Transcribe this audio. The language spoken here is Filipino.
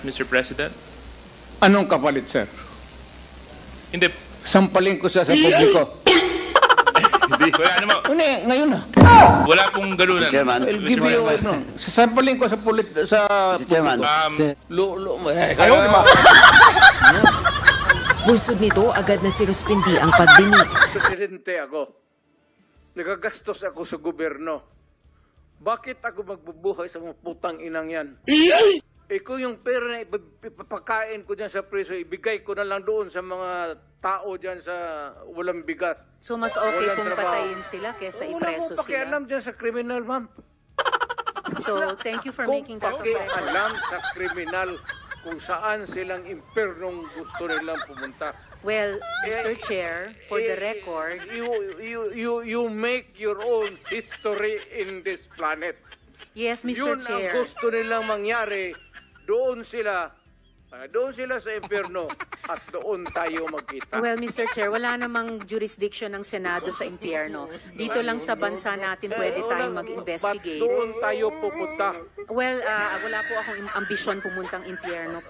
Mr. President? Anong kapalit, sir? Hindi. Sampalin ko siya sa publiko. Hindi. Wala naman. Ngayon na. Wala pong ganunan. Mr. Chairman. I'll give you, sasampalin ko sa Mr. Chairman. Ayaw, di ba? Bunsod nito, agad na sinuspindi ang pagdinig. Presidente ako. Nagagastos ako sa gobyerno. Bakit ako magbubuhay sa mga putang inang yan? Kung yung pera na ipapakain ko dyan sa preso, ibigay ko na lang doon sa mga tao dyan sa walang bigat. So mas okay Walang kung trabaho. patayin sila kesa ipreso Wala mo pakialam sila. dyan sa kriminal, ma'am. So thank you for Kung making that pakialam sa kriminal kung saan silang impernong gusto nilang pumunta. Well, Mr. Chair, for the record, You make your own history in this planet. yes, Mr. Yun ang Chair. gusto nilang mangyari. Doon sila sa impyerno at doon tayo magkita. Well, Mr. Chair, wala namang jurisdiction ng Senado sa impyerno. Dito lang sa bansa natin pwede tayong Ba't mag-investigate. doon tayo pupunta? Well, wala po akong ambisyon pumuntang impyerno.